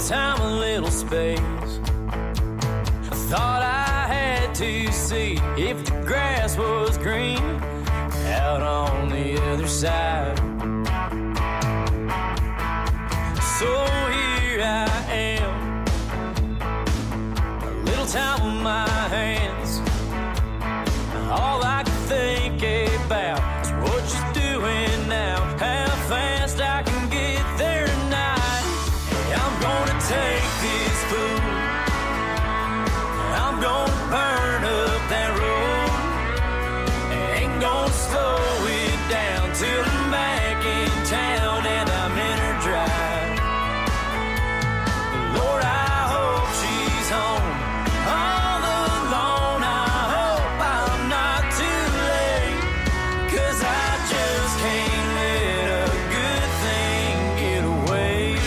time, a little space. I thought I had to see if the grass was green out on the other side. So here I am, a little time on my hands. All I can think about is what she's doing now, how fast I can get there tonight. I'm gonna take this fool, I'm gonna burn up that road. Ain't gonna slow it down till I'm back in town and I'm in her drive. Lord, I hope she's home all alone. I hope I'm not too late, 'cause I just can't let a good thing get away.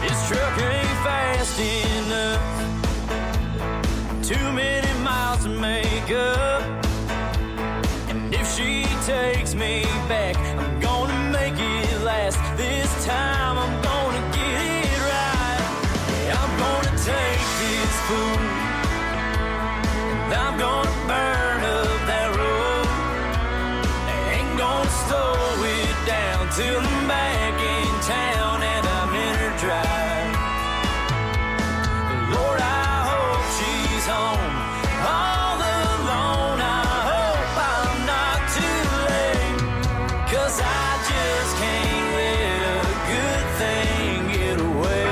This truck ain't fast enough, too many miles to make up. And if she takes me back, I'm gonna make it last. This time I'm gonna get it right. I'm gonna take this fool, and I'm gonna burn up that road. Ain't gonna slow it down till I'm back in town and I'm in her drive. Lord, I hope she's home all alone. I hope I'm not too late, 'cause I just can't let a good thing get away.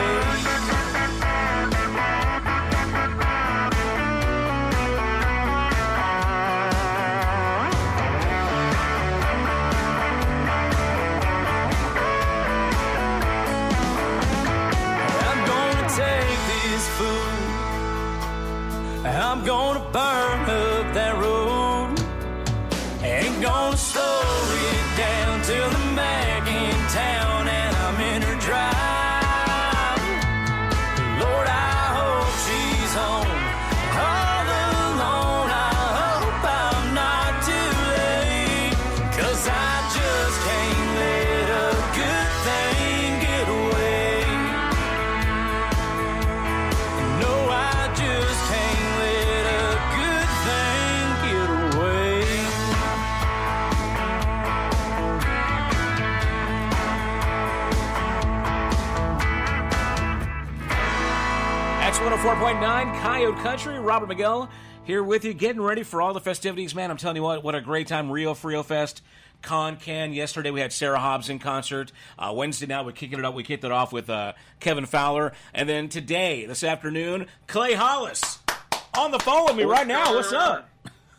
I'm gonna take this fool, I'm gonna burn up that road. Ain't gonna slow it down till I'm back in town and I'm in her drive. Lord, I hope she's home all alone. I hope I'm not too late, 'cause I just can't let a good thing get away. No, I just can't let a good thing get away. X104.9 Coyote Country, Robert Miguel here with you, getting ready for all the festivities, man. I'm telling you what a great time. Rio Frio Fest, Concan. Yesterday we had Sarah Hobbs in concert. Wednesday night we kicked it off with Kevin Fowler. And then today, this afternoon, Clay Hollis on the phone with me right now. What's up?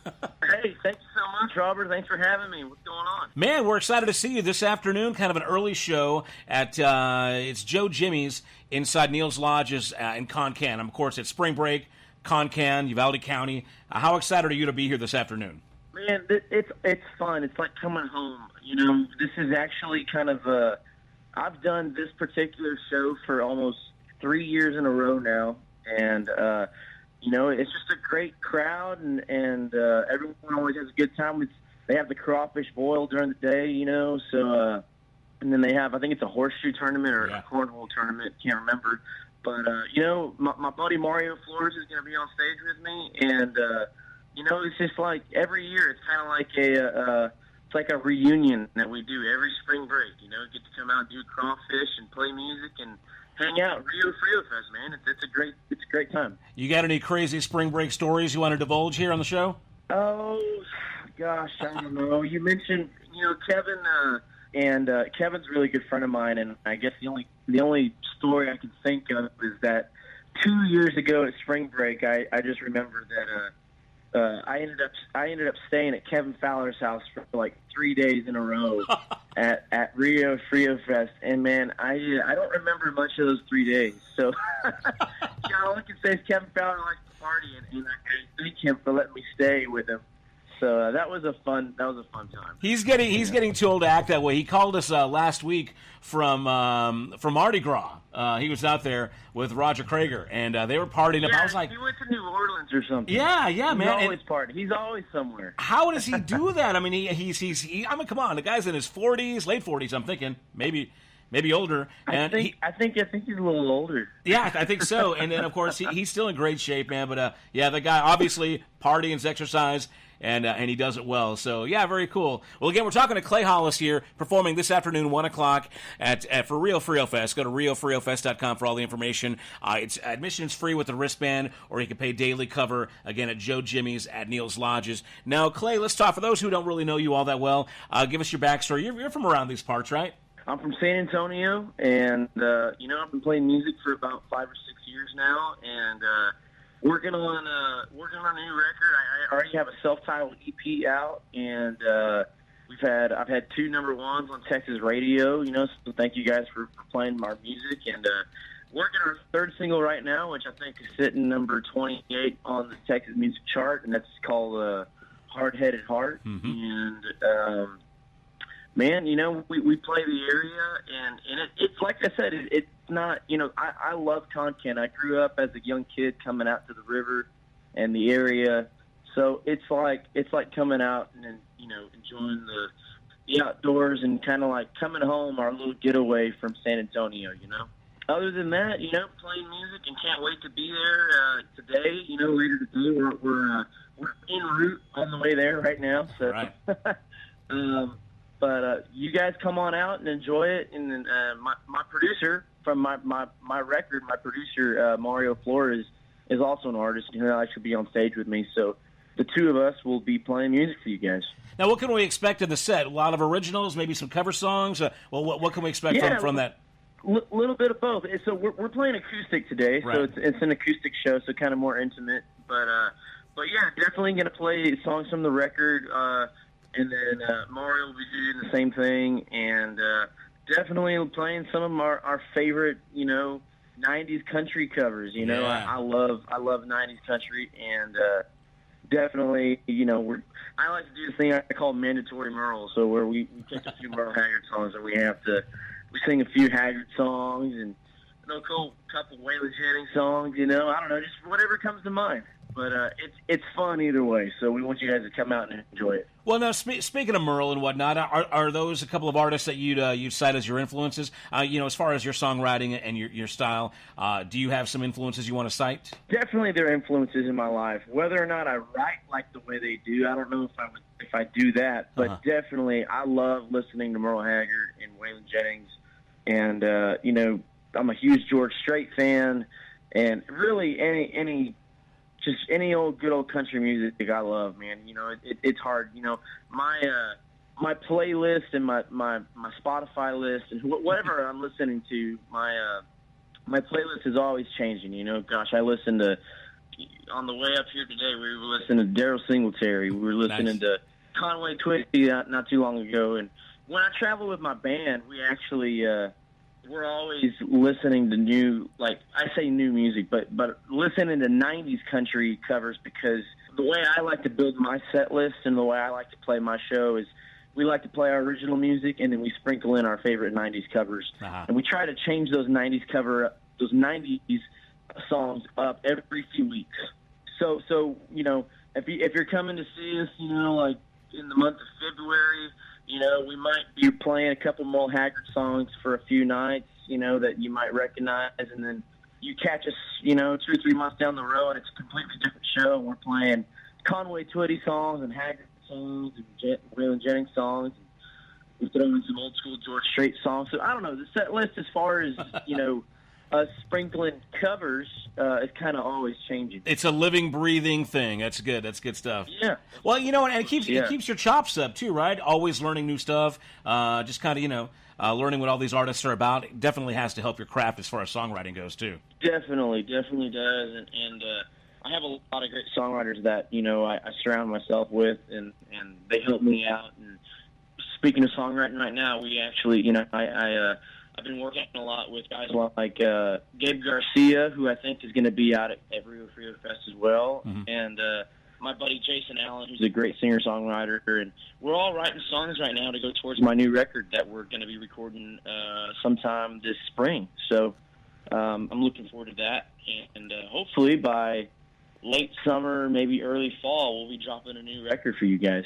Hey, thank you so much, Robert. Thanks for having me. What's going on? Man, we're excited to see you this afternoon. Kind of an early show at it's Joe Jimmy's inside Neil's Lodges in Concan. Of course, it's spring break, Concan, Uvalde County. How excited are you to be here this afternoon? Man, it's fun. It's like coming home. You know, this is actually kind of I've done this particular show for almost 3 years in a row now, and you know, it's just a great crowd, and everyone always has a good time. They have the crawfish boil during the day, you know, so and then they have, I think it's a horseshoe tournament or a cornhole tournament, can't remember. But, you know, my buddy Mario Flores is going to be on stage with me, and, you know, it's just like every year it's kind of like it's like a reunion that we do every spring break, you know, get to come out and do crawfish and play music and hang out. Rio Frio Fest, man. It's a great time. You got any crazy spring break stories you want to divulge here on the show? Oh, gosh, I don't know. You mentioned, you know, Kevin, and Kevin's a really good friend of mine, and I guess the only story I can think of is that 2 years ago at spring break, I just remember that I ended up staying at Kevin Fowler's house for like 3 days in a row at Rio Frio Fest, and man, I don't remember much of those 3 days. So all I can say is Kevin Fowler likes to party, and I thank him for letting me stay with him. So that was a fun time. He's getting too old to act that way. He called us last week from Mardi Gras. He was out there with Roger Krager, and they were partying up. I was like, he went to New Orleans or something. Yeah, man. He's always partying. He's always somewhere. How does he do that? I mean, I mean, come on, the guy's in his 40s, late 40s. I'm thinking maybe older. And I think he's a little older. Yeah, I think so. And then, of course, he's still in great shape, man. But yeah, the guy obviously partying's exercise. And he does it well. So, yeah, very cool. Well, again, we're talking to Clay Hollis here, performing this afternoon, 1 o'clock for Rio Frio Fest. Go to riofriofest.com for all the information. It's admission's free with the wristband, or you can pay daily cover, again, at Joe Jimmy's at Neil's Lodges. Now, Clay, let's talk. For those who don't really know you all that well, give us your backstory. You're from around these parts, right? I'm from San Antonio, and, I've been playing music for about 5 or 6 years now, and working on a new record. I already have a self-titled EP out, and I've had 2 number ones on Texas radio. So thank you guys for playing my music, and working on our 3rd single right now, which I think is sitting number 28 on the Texas music chart, and that's called "Hard Headed Heart." Mm-hmm. And man, we play the area, and it's like I said, it's not, I love Concan. I grew up as a young kid coming out to the river and the area, so it's like coming out and enjoying the outdoors and kind of like coming home, our little getaway from San Antonio. Other than that, playing music, and can't wait to be there today. Later today, we're en route on the way there right now. So. Right. But you guys come on out and enjoy it. And then my producer from my record, my producer, Mario Flores, is also an artist. He'll actually be on stage with me. So the 2 of us will be playing music for you guys. Now, what can we expect in the set? A lot of originals, maybe some cover songs? Well, what can we expect from that? A little bit of both. So we're playing acoustic today. Right. So it's an acoustic show, so kind of more intimate. But yeah, definitely going to play songs from the record. And then Mario will be doing the same thing, and definitely playing some of our favorite, 90s country covers. Yeah. I love 90s country, and definitely, I like to do this thing I call mandatory Merle, so where we pick a few Merle Haggard songs, and we sing a few Haggard songs, and a couple Waylon Jennings songs. I don't know, just whatever comes to mind. But it's fun either way, so we want you guys to come out and enjoy it. Well, now, speaking of Merle and whatnot, are those a couple of artists that you'd cite as your influences? As far as your songwriting and your style, do you have some influences you want to cite? Definitely, there are influences in my life. Whether or not I write like the way they do, I don't know if I do that. But definitely, I love listening to Merle Haggard and Waylon Jennings, and I'm a huge George Strait fan, and really any old good old country music I love, man. It's hard. My playlist and my Spotify list and whatever I'm listening to, my playlist is always changing. Gosh, I listened to on the way up here today. We were listening to Daryl Singletary. We were listening to Conway Twitty not too long ago. And when I travel with my band, we actually. We're always listening to new music, but listening to 90s country covers, because the way I like to build my set list and the way I like to play my show is we like to play our original music, and then we sprinkle in our favorite 90s covers. And we try to change those 90s songs up every few weeks. So if you're coming to see us, like in the month of February, we might be playing a couple Merle Haggard songs for a few nights, that you might recognize, and then you catch us, 2 or 3 months down the road, and it's a completely different show, and we're playing Conway Twitty songs and Haggard songs and Waylon Jennings songs, and we throw in some old school George Strait songs. So I don't know, the set list as far as, us sprinkling covers is kind of always changing. It's a living, breathing thing. That's good. That's good stuff. Yeah. Well, and it keeps your chops up too, right? Always learning new stuff. Just kind of, learning what all these artists are about. It definitely has to help your craft as far as songwriting goes too. Definitely does. And I have a lot of great songwriters that I surround myself with, and they help me out. And speaking of songwriting right now, we actually, I've been working a lot with guys like Gabe Garcia, who I think is going to be out at Rio Frio Fest as well, and my buddy Jason Allen, who's a great singer-songwriter, and we're all writing songs right now to go towards my new record that we're going to be recording sometime this spring. So I'm looking forward to that, and hopefully by late summer, maybe early fall, we'll be dropping a new record for you guys.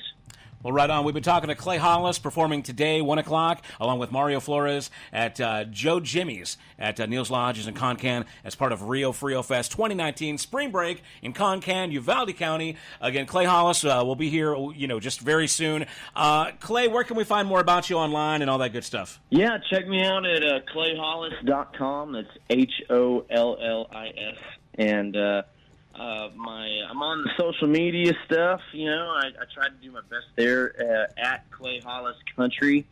Well, right on. We've been talking to Clay Hollis, performing today, 1 o'clock, along with Mario Flores at Joe Jimmy's at Neil's Lodges in Concan as part of Rio Frio Fest 2019 Spring Break in Concan, Uvalde County. Again, Clay Hollis will be here, just very soon. Clay, where can we find more about you online and all that good stuff? Yeah, check me out at clayhollis.com. That's HOLLIS. And I'm on the social media stuff. I try to do my best there at Clay Hollis Country,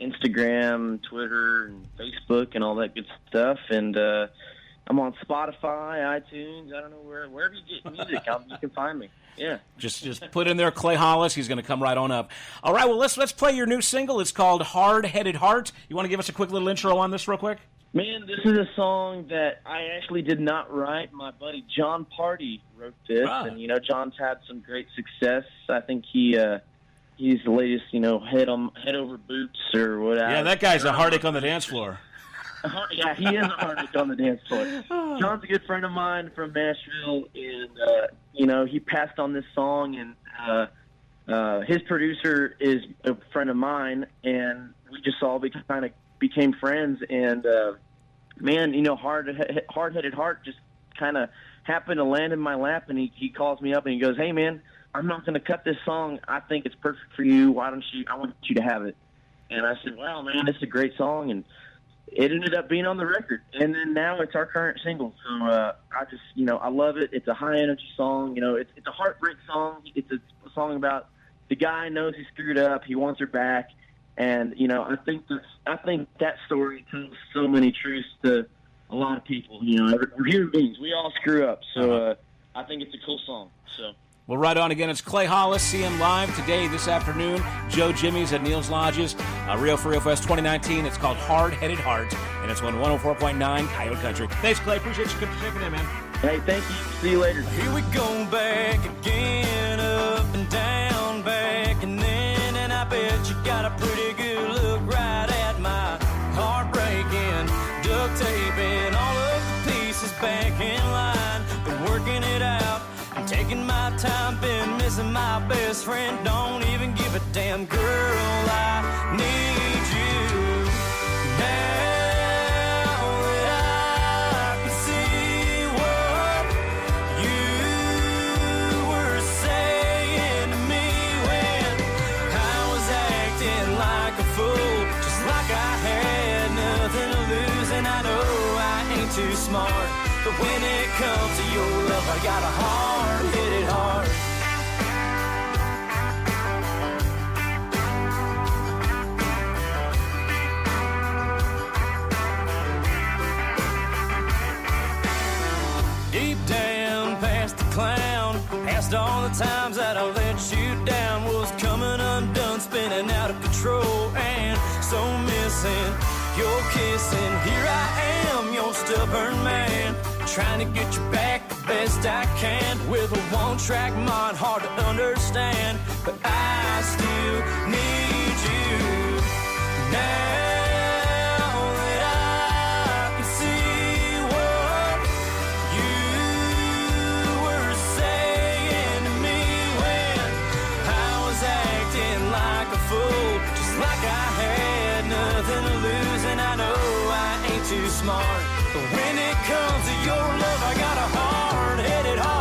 Instagram, Twitter, and Facebook, and all that good stuff. And I'm on Spotify, iTunes. I don't know wherever you get music, you can find me. Yeah, just put in there Clay Hollis. He's going to come right on up. All right, well let's play your new single. It's called "Hard Headed Heart." You want to give us a quick little intro on this, real quick? Man, this is a song that I actually did not write. My buddy John Party wrote this, and John's had some great success. I think he's the latest, head over boots or whatever. Yeah, that guy's a heartache on the dance floor. Yeah, he is a heartache on the dance floor. John's a good friend of mine from Nashville, and he passed on this song, and his producer is a friend of mine, and we just all became friends, and hard-headed heart just kind of happened to land in my lap, and he calls me up and he goes, "Hey man, I'm not going to cut this song. I think it's perfect for you. I want you to have it." And I said, "Wow, man, it's a great song," and it ended up being on the record, and then now it's our current single. So I love it. It's a high-energy song. It's a heartbreak song. It's a song about the guy knows he screwed up. He wants her back. And I think that story tells so many truths to a lot of people. We're human beings. We all screw up. So I think it's a cool song. So. Well, right on again. It's Clay Hollis. See him live today, this afternoon. Joe Jimmy's at Neil's Lodges. Rio Frio Fest 2019. It's called "Hard Headed Heart," and it's on 104.9 Coyote Country. Thanks, Clay. Appreciate you checking in, man. Hey, thank you. See you later. Here we go back again, up and down, back and then, and I bet you got a pretty good look right at my heartbreaking, duct taping all of the pieces back in line. Been working it out, I'm taking my time, been missing my best friend. Don't even give a damn, girl, I need you now. Too smart, but when it comes to your love, I got a hard-headed heart. Deep down past the clown, past all the times that I let you down, was coming undone, spinning out of control, and so missing your kissing. Here I am, your stubborn man, trying to get you back the best I can. With a one-track mind, hard to understand, but I still need you now that I can see what you were saying to me when I was acting like a fool, just like I had nothing to lose. And I know I ain't too smart, but when it comes to your love, I got a hard-headed heart.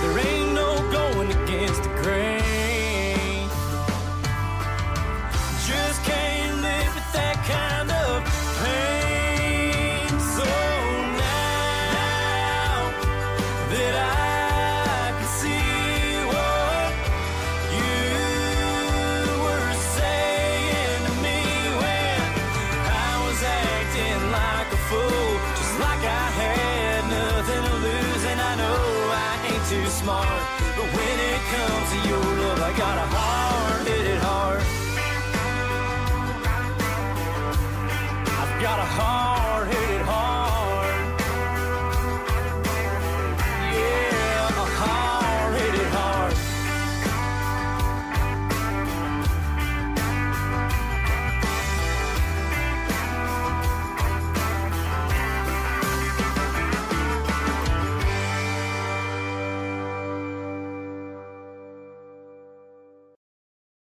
There ain't no going against the grain. Just can't live with that kind of pain. So now that I can see what you were saying to me when I was acting like a fool, just like I had nothing to lose. And I know I ain't too smart, but when it comes to your love, I got a hard-headed heart. Got a heart